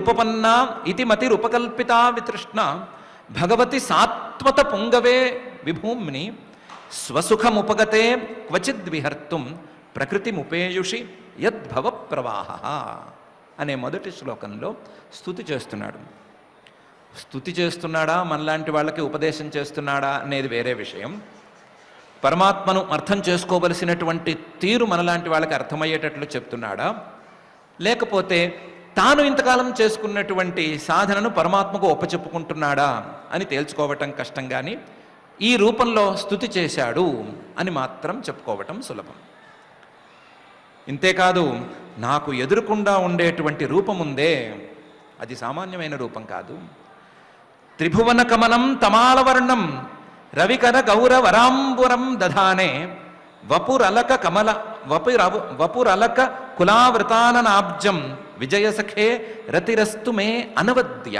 మతిరుపపన్నా ఇతి మతిరుపకల్పితా వితృష్ణ భగవతి సాత్వత పుంగవే విభూమ్ని స్వసుఖముపగతే క్వచిద్విహర్తుం ప్రకృతిముపేయుషి యద్భవ ప్రవాహ అనే మొదటి శ్లోకంలో స్తుతి చేస్తున్నాడు. స్తుతి చేస్తున్నాడా, మనలాంటి వాళ్ళకి ఉపదేశం చేస్తున్నాడా అనేది వేరే విషయం. పరమాత్మను అర్థం చేసుకోవలసినటువంటి తీరు మనలాంటి వాళ్ళకి అర్థమయ్యేటట్లు చెప్తున్నాడా, లేకపోతే తాను ఇంతకాలం చేసుకున్నటువంటి సాధనను పరమాత్మకు ఒప్పచెప్పుకుంటున్నాడా అని తేల్చుకోవటం కష్టం. కానీ ఈ రూపంలో స్తుతి చేశాడు అని మాత్రం చెప్పుకోవటం సులభం. ఇంతేకాదు, నాకు ఎదురుకుండా ఉండేటువంటి రూపముందే, అది సామాన్యమైన రూపం కాదు. త్రిభువన కమనం తమాలవర్ణం రవికర గౌర వరాంబురం దధానే వపురలక కమల వపురలక కులావృతాననాబ్జం విజయసఖే రతిరస్తు మే అనవద్య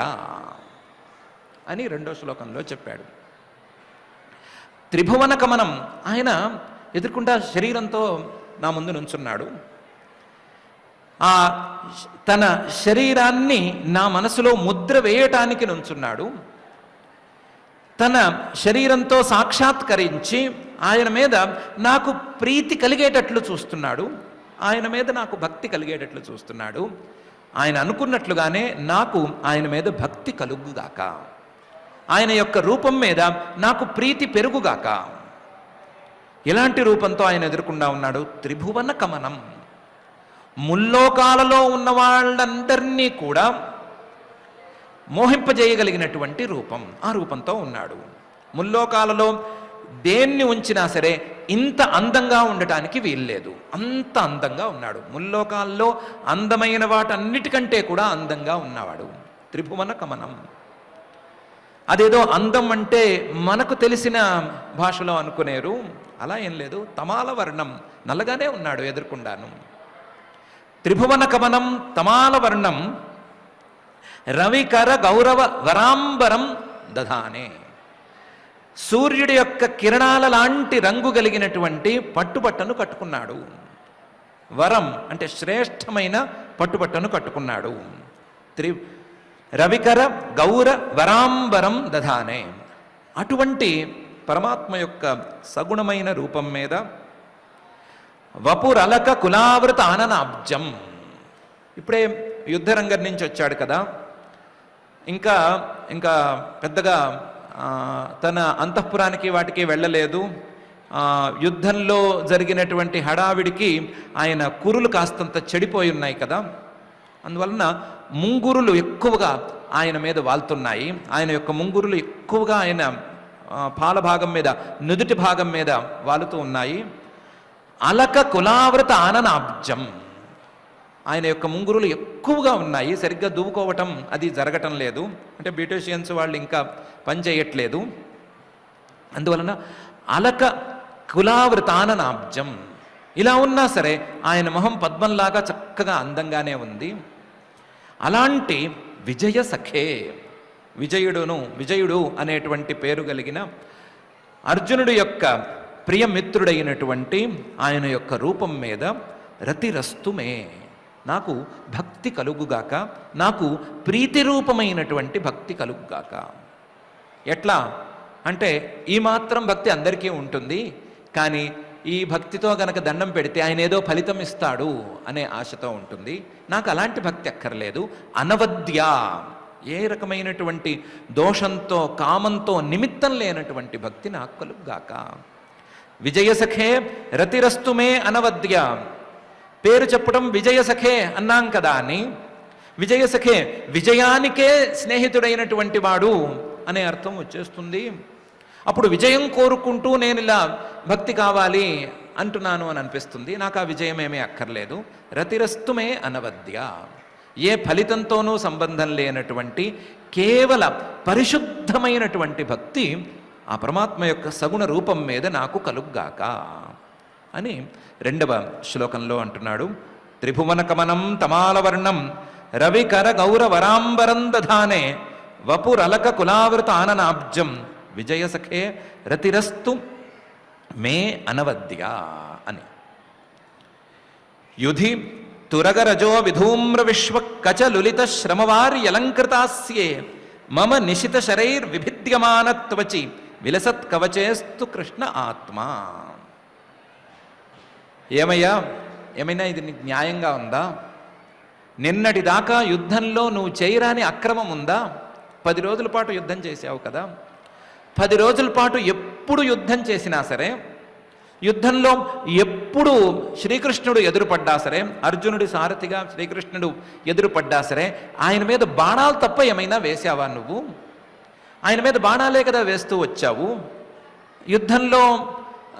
అని రెండో శ్లోకంలో చెప్పాడు. త్రిభువన కమనం, ఆయన ఎదుర్కొండా శరీరంతో నా ముందు నుంచున్నాడు. ఆ తన శరీరాన్ని నా మనసులో ముద్ర వేయటానికి నుంచున్నాడు. తన శరీరంతో సాక్షాత్కరించి ఆయన మీద నాకు ప్రీతి కలిగేటట్లు చూస్తున్నాడు, ఆయన మీద నాకు భక్తి కలిగేటట్లు చూస్తున్నాడు. ఆయన అనుకున్నట్లుగానే నాకు ఆయన మీద భక్తి కలుగుగాక, ఆయన యొక్క రూపం మీద నాకు ప్రీతి పెరుగుగాక. ఎలాంటి రూపంతో ఆయన ఎదుర్కొండా ఉన్నాడు? త్రిభువన కమనం, ముల్లోకాలలో ఉన్న వాళ్ళందరినీ కూడా మోహింపజేయగలిగినటువంటి రూపం, ఆ రూపంతో ఉన్నాడు. ముల్లోకాలలో దేన్ని ఉంచినా సరే ఇంత అందంగా ఉండటానికి వీల్లేదు, అంత అందంగా ఉన్నాడు. ముల్లోకాల్లో అందమైన వాటన్నిటికంటే కూడా అందంగా ఉన్నవాడు. త్రిభువన కమనం, అదేదో అందం అంటే మనకు తెలిసిన భాషలో అనుకునేరు, అలా ఏం లేదు. తమాల వర్ణం, నల్లగానే ఉన్నాడు ఎదుర్కొండాను. త్రిభువన కమనం తమాల వర్ణం రవికర గౌరవ వరాంబరం దధానే, సూర్యుడి యొక్క కిరణాల లాంటి రంగు కలిగినటువంటి పట్టుబట్టను కట్టుకున్నాడు. వరం అంటే శ్రేష్టమైన పట్టుబట్టను కట్టుకున్నాడు. రవికర గౌర వరాంబరం దధానే, అటువంటి పరమాత్మ యొక్క సగుణమైన రూపం మీద వపురలక కులావృత ఆననాబ్జం, ఇప్పుడే యుద్ధరంగం నుంచి వచ్చాడు కదా, ఇంకా ఇంకా పెద్దగా తన అంతఃపురానికి వాటికి వెళ్ళలేదు. యుద్ధంలో జరిగినటువంటి హడావిడికి ఆయన కురులు కాస్తంత చెడిపోయి ఉన్నాయి కదా, అందువలన ముంగురులు ఎక్కువగా ఆయన మీద వాళ్తున్నాయి. ఆయన యొక్క ముంగురులు ఎక్కువగా ఆయన పాల భాగం మీద, నుదుటి భాగం మీద వాలుతూ ఉన్నాయి. అలక కులావృత ఆననాబ్జం, ఆయన యొక్క ముంగురులు ఎక్కువగా ఉన్నాయి, సరిగ్గా దువ్వుకోవటం అది జరగటం లేదు. అంటే బ్యూటీషియన్స్ వాళ్ళు ఇంకా పని చేయట్లేదు. అందువలన అలక కులావృతాననాబ్జం, ఇలా ఉన్నా సరే ఆయన మొహం పద్మంలాగా చక్కగా అందంగానే ఉంది. అలాంటి విజయ సఖే, విజయుడు అనేటువంటి పేరు కలిగిన అర్జునుడి యొక్క ప్రియమిత్రుడైనటువంటి ఆయన యొక్క రూపం మీద రతిరస్తుమే, నాకు భక్తి కలుగుగాక, నాకు ప్రీతి రూపమైనటువంటి భక్తి కలుగుగాక. ఎట్లా అంటే, ఈ మాత్రం భక్తి అందరికీ ఉంటుంది, కానీ ఈ భక్తితో గనక దండం పెడితే ఆయన ఏదో ఫలితం ఇస్తాడు అనే ఆశతో ఉంటుంది. నాకు అలాంటి భక్తి అక్కర్లేదు. అనవద్య, ఏ రకమైనటువంటి దోషంతో కామంతో నిమిత్తం లేనటువంటి భక్తి నాకు కలుగుగాక. విజయసఖే రతిరస్తుమే అనవద్య, పేరు చెప్పడం విజయసఖే అన్నాం కదా అని, విజయసఖే విజయానికే స్నేహితుడైనటువంటి వాడు అనే అర్థం వచ్చేస్తుంది. అప్పుడు విజయం కోరుకుంటూ నేను ఇలా భక్తి కావాలి అంటున్నాను అని అనిపిస్తుంది. నాకు ఆ విజయం ఏమీ అక్కర్లేదు. రతిరస్తుమే అనవద్య, ఏ ఫలితంతోనూ సంబంధం లేనటువంటి కేవల పరిశుద్ధమైనటువంటి భక్తి ఆ పరమాత్మ యొక్క సగుణ రూపం మీద నాకు కలుగ్గాక అని రెండవ శ్లోకంలో అంటున్నాడు. త్రిభువన కమనం తమాలవర్ణం రవికర గౌర వరాంబరం దధానే వపురలక కులావృత ఆననాబ్జం విజయసఖే రతిరస్తు మే అనవద్య అని. యుధి తురగరజో విధూమ్ర విశ్వ కచ లులిత శ్రమవార్యలంకృతాస్యే మమ నిశిత శరైర్ విభిద్యమానత్వచి విలసత్ కవచేస్తు కృష్ణ ఆత్మ. ఏమయ్యా, ఏమైనా ఇది నీకు న్యాయంగా ఉందా? నిన్నటి దాకా యుద్ధంలో నువ్వు చేయరాని అక్రమం ఉందా? 10 రోజుల పాటు యుద్ధం చేసావు కదా. 10 రోజుల పాటు ఎప్పుడు యుద్ధం చేసినా సరే, యుద్ధంలో ఎప్పుడు శ్రీకృష్ణుడు ఎదురుపడ్డా సరే, అర్జునుడి సారథిగా శ్రీకృష్ణుడు ఎదురుపడ్డా సరే, ఆయన మీద బాణాలు తప్ప ఏమైనా వేసావా నువ్వు? ఆయన మీద బాణాలే కదా వేస్తూ వచ్చావు. యుద్ధంలో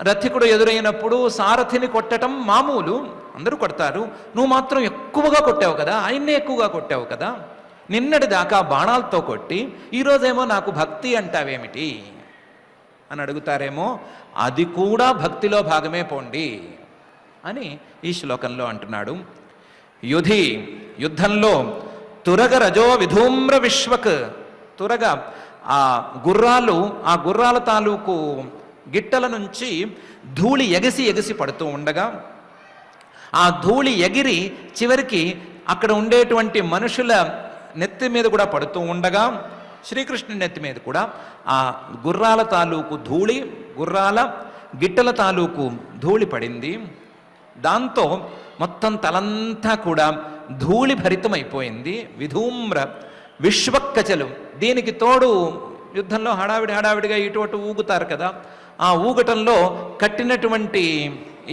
రథికుడు ఎదురైనప్పుడు సారథిని కొట్టడం మామూలు, అందరూ కొడతారు. నువ్వు మాత్రం ఎక్కువగా కొట్టావు కదా, ఆయన్నే ఎక్కువగా కొట్టావు కదా. నిన్నటి దాకా బాణాలతో కొట్టి ఈరోజేమో నాకు భక్తి అంటావేమిటి అని అడుగుతారేమో. అది కూడా భక్తిలో భాగమే పోండి అని ఈ శ్లోకంలో అంటున్నాడు. యుద్ధంలో తురగ రజో విధూమ్ర విశ్వక్, తురగ ఆ గుర్రాల తాలూకు గిట్టల నుంచి ధూళి ఎగసి పడుతూ ఉండగా, ఆ ధూళి ఎగిరి చివరికి అక్కడ ఉండేటువంటి మనుషుల నెత్తి మీద కూడా పడుతూ ఉండగా, శ్రీకృష్ణుని నెత్తి మీద కూడా ఆ గుర్రాల తాలూకు ధూళి, గుర్రాల గిట్టల తాలూకు ధూళి పడింది. దాంతో మొత్తం తలంతా కూడా ధూళి భరితమైపోయింది. విధూమ్ర విశ్వక్కచలు, దీనికి తోడు యుద్ధంలో హడావిడిగా ఇటు అటు ఊగుతారు కదా, ఆ ఊగటంలో కట్టినటువంటి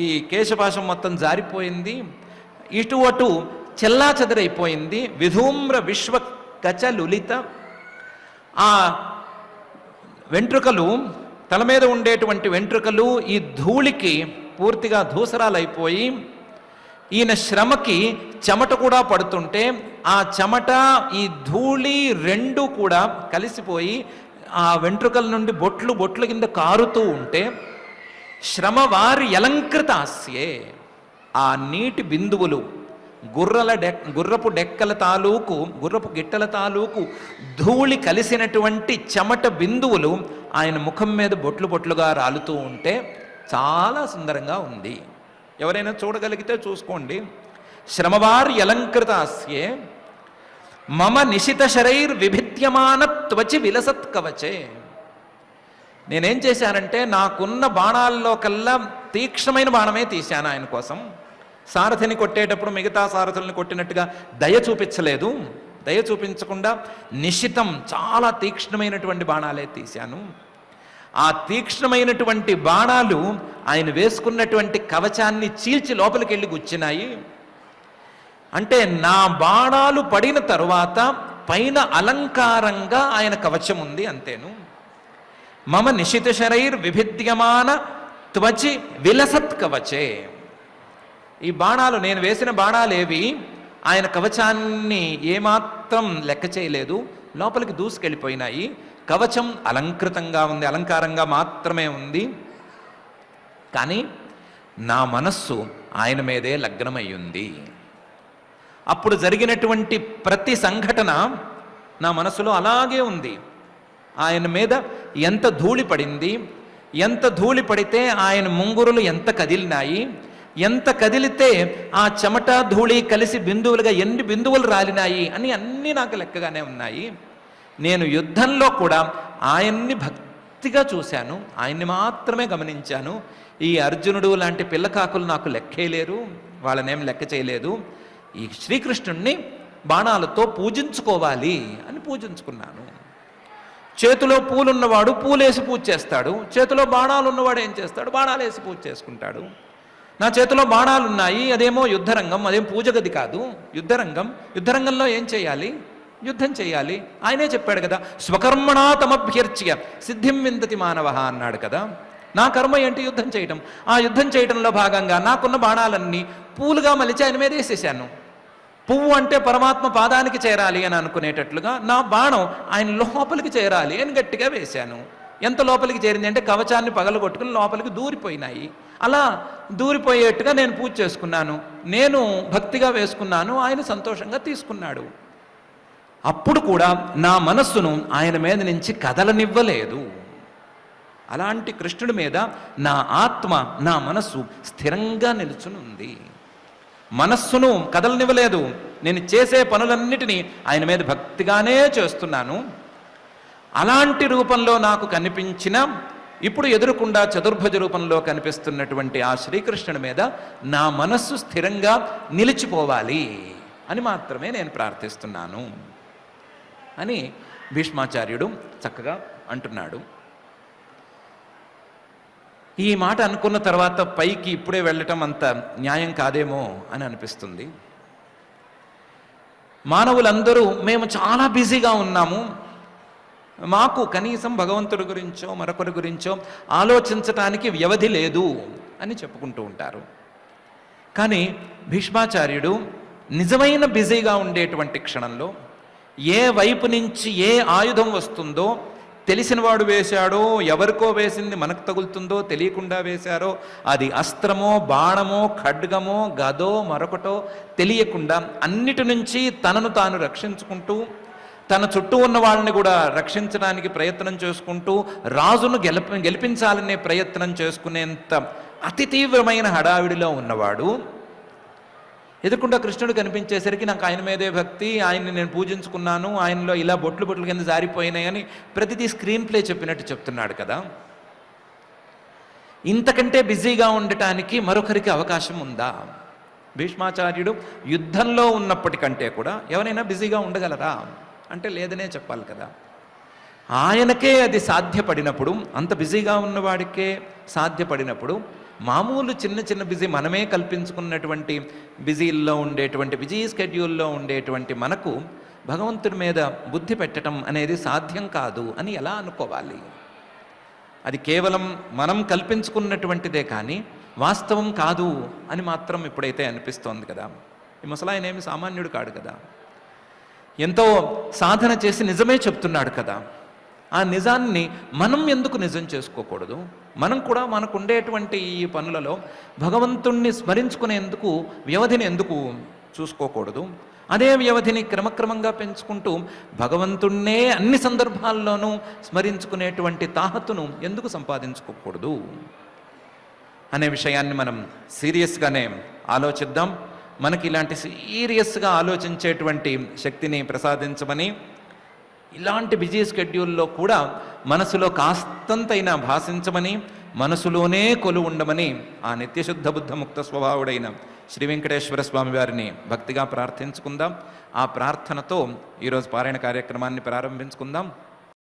ఈ కేశపాశం మొత్తం జారిపోయింది, ఇటు అటు చెల్లా చెదరైపోయింది. విధూమ్ర విశ్వ కచలులిత, ఆ వెంట్రుకలు, తల మీద ఉండేటువంటి వెంట్రుకలు ఈ ధూళికి పూర్తిగా ధూసరాలైపోయి, ఈయన శ్రమకి చెమట కూడా పడుతుంటే ఆ చెమట ఈ ధూళి రెండు కూడా కలిసిపోయి ఆ వెంట్రుకల నుండి బొట్లు కింద కారుతూ ఉంటే, శ్రమవారి అలంకృతాస్యే, ఆ నీటి బిందువులు గుర్రపు గిట్టల తాలూకు ధూళి కలిసినటువంటి చెమట బిందువులు ఆయన ముఖం మీద బొట్లుగా రాలుతూ ఉంటే చాలా సుందరంగా ఉంది. ఎవరైనా చూడగలిగితే చూసుకోండి. శ్రమవారి అలంకృతాస్యే మమ నిశిత శరైర్ విభిద్యమాన త్వచి విలసత్ కవచే. నేనేం చేశానంటే నాకున్న బాణాల్లో కల్లా తీక్ష్ణమైన బాణమే తీశాను ఆయన కోసం. సారథిని కొట్టేటప్పుడు మిగతా సారథుల్ని కొట్టినట్టుగా దయ చూపించలేదు. దయ చూపించకుండా నిశితం, చాలా తీక్ష్ణమైనటువంటి బాణాలే తీశాను. ఆ తీక్ష్ణమైనటువంటి బాణాలు ఆయన వేసుకున్నటువంటి కవచాన్ని చీల్చి లోపలికి వెళ్ళి గుచ్చినాయి. అంటే నా బాణాలు పడిన తరువాత పైన అలంకారంగా ఆయన కవచం ఉంది, అంతేను. మమ నిశిత శరైర్ విభిద్యమాన త్వచి విలసత్ కవచే. ఈ బాణాలు, నేను వేసిన బాణాలేవి ఆయన కవచాన్ని ఏమాత్రం లెక్క చేయలేదు, లోపలికి దూసుకెళ్ళిపోయినాయి. కవచం అలంకృతంగా ఉంది, అలంకారంగా మాత్రమే ఉంది. కానీ నా మనస్సు ఆయన మీదే లగ్నమయ్యింది. అప్పుడు జరిగినటువంటి ప్రతి సంఘటన నా మనసులో అలాగే ఉంది. ఆయన మీద ఎంత ధూళి పడింది, ఎంత ధూళి పడితే ఆయన ముంగురులు ఎంత కదిలినాయి, ఎంత కదిలితే ఆ చెమట ధూళి కలిసి బిందువులుగా ఎన్ని బిందువులు రాలినాయి అని అన్నీ నాకు లెక్కగానే ఉన్నాయి. నేను యుద్ధంలో కూడా ఆయన్ని భక్తిగా చూశాను, ఆయన్ని మాత్రమే గమనించాను. ఈ అర్జునుడు లాంటి పిల్లకాకులు నాకు లెక్కేలేరు, వాళ్ళనేం లెక్క చేయలేదు. ఈ శ్రీకృష్ణుణ్ణి బాణాలతో పూజించుకోవాలి అని పూజించుకున్నాను. చేతిలో పూలున్నవాడు పూలేసి పూజ చేస్తాడు, చేతిలో బాణాలు ఉన్నవాడు ఏం చేస్తాడు? బాణాలు వేసి పూజ చేసుకుంటాడు. నా చేతిలో బాణాలు ఉన్నాయి, అదేమో యుద్ధరంగం, అదేం పూజ గది కాదు, యుద్ధరంగం. యుద్ధరంగంలో ఏం చేయాలి? యుద్ధం చేయాలి. ఆయనే చెప్పాడు కదా, స్వకర్మణా తమభ్యర్చ్య సిద్ధిం విందతి మానవ అన్నాడు కదా. నా కర్మ ఏంటి? యుద్ధం చేయటం. ఆ యుద్ధం చేయటంలో భాగంగా నాకున్న బాణాలన్నీ పూలుగా మలిచి ఆయన మీద వేసేసాను. పువ్వు అంటే పరమాత్మ పాదానికి చేరాలి అని అనుకునేటట్లుగా నా బాణం ఆయన లోపలికి చేరాలి అని గట్టిగా వేశాను. ఎంత లోపలికి చేరింది అంటే కవచాన్ని పగలగొట్టుకుని లోపలికి దూరిపోయినాయి. అలా దూరిపోయేట్టుగా నేను పూజ చేసుకున్నాను, నేను భక్తిగా వేసుకున్నాను, ఆయన సంతోషంగా తీసుకున్నాడు. అప్పుడు కూడా నా మనస్సును ఆయన మీద నుంచి కదలనివ్వలేదు. అలాంటి కృష్ణుడి మీద నా ఆత్మ, నా మనస్సు స్థిరంగా నిలుచునుంది. మనస్సును కదలనివ్వలేదు. నేను చేసే పనులన్నిటినీ ఆయన మీద భక్తిగానే చేస్తున్నాను. అలాంటి రూపంలో నాకు కనిపించిన, ఇప్పుడు ఎదురుకుండా చతుర్భుజ రూపంలో కనిపిస్తున్నటువంటి ఆ శ్రీకృష్ణుడి మీద నా మనస్సు స్థిరంగా నిలిచిపోవాలి అని మాత్రమే నేను ప్రార్థిస్తున్నాను అని భీష్మాచార్యుడు చక్కగా అంటున్నాడు. ఈ మాట అనుకున్న తర్వాత పైకి ఇప్పుడే వెళ్ళటం అంత న్యాయం కాదేమో అని అనిపిస్తుంది. మానవులందరూ మేము చాలా బిజీగా ఉన్నాము, మాకు కనీసం భగవంతుడి గురించో మరొకరి గురించో ఆలోచించటానికి వ్యవధి లేదు అని చెప్పుకుంటూ ఉంటారు. కానీ భీష్మాచార్యుడు నిజమైన బిజీగా ఉండేటువంటి క్షణంలో ఏ వైపు నుంచి ఏ ఆయుధం వస్తుందో, తెలిసినవాడు వేశాడో, ఎవరికో వేసింది మనకు తగులుతుందో, తెలియకుండా వేశారో, అది అస్త్రమో బాణమో ఖడ్గమో గదో మరొకటో తెలియకుండా అన్నిటి నుంచి తనను తాను రక్షించుకుంటూ, తన చుట్టూ ఉన్న వాళ్ళని కూడా రక్షించడానికి ప్రయత్నం చేసుకుంటూ, రాజును గెలిపించాలనే ప్రయత్నం చేసుకునేంత అతి తీవ్రమైన హడావిడిలో ఉన్నవాడు ఎదుర్కొంటా కృష్ణుడు కనిపించేసరికి నాకు ఆయన మీదే భక్తి, ఆయన్ని నేను పూజించుకున్నాను, ఆయనలో ఇలా బొట్లు బొట్లు కింద జారిపోయినాయని ప్రతిదీ స్క్రీన్ ప్లే చెప్పినట్టు చెప్తున్నాడు కదా. ఇంతకంటే బిజీగా ఉండటానికి మరొకరికి అవకాశం ఉందా? భీష్మాచార్యుడు యుద్ధంలో ఉన్నప్పటికంటే కూడా ఎవరైనా బిజీగా ఉండగలరా అంటే లేదనే చెప్పాలి కదా. ఆయనకే అది సాధ్యపడినప్పుడు, అంత బిజీగా ఉన్నవాడికే సాధ్యపడినప్పుడు, మామూలు చిన్న చిన్న బిజీ మనమే కల్పించుకున్నటువంటి బిజీల్లో ఉండేటువంటి బిజీ స్కెడ్యూల్లో ఉండేటువంటి మనకు భగవంతుడి మీద బుద్ధి పెట్టడం అనేది సాధ్యం కాదు అని ఎలా అనుకోవాలి? అది కేవలం మనం కల్పించుకున్నటువంటిదే కానీ వాస్తవం కాదు అని మాత్రం ఇప్పుడైతే అనిపిస్తోంది కదా. ఈ ముసలాయన ఏమి సామాన్యుడు కాడు కదా, ఎంతో సాధన చేసి నిజమే చెప్తున్నాడు కదా. ఆ నిజాన్ని మనం ఎందుకు నిజం చేసుకోకూడదు? మనం కూడా మనకు ఉండేటువంటి ఈ పనులలో భగవంతుణ్ణి స్మరించుకునేందుకు వ్యవధిని ఎందుకు చూసుకోకూడదు? అదే వ్యవధిని క్రమక్రమంగా పెంచుకుంటూ భగవంతుణ్ణే అన్ని సందర్భాల్లోనూ స్మరించుకునేటువంటి తాహతును ఎందుకు సంపాదించుకోకూడదు అనే విషయాన్ని మనం సీరియస్గానే ఆలోచిద్దాం. మనకి ఇలాంటి సీరియస్గా ఆలోచించేటువంటి శక్తిని ప్రసాదించమని, ఇలాంటి బిజీ స్కెడ్యూల్లో కూడా మనసులో కాస్తంతైనా భాషించమని, మనసులోనే కొలు ఉండమని ఆ నిత్యశుద్ధ బుద్ధముక్త స్వభావుడైన శ్రీ వెంకటేశ్వర స్వామి వారిని భక్తిగా ప్రార్థించుకుందాం. ఆ ప్రార్థనతో ఈరోజు పారాయణ కార్యక్రమాన్ని ప్రారంభించుకుందాం.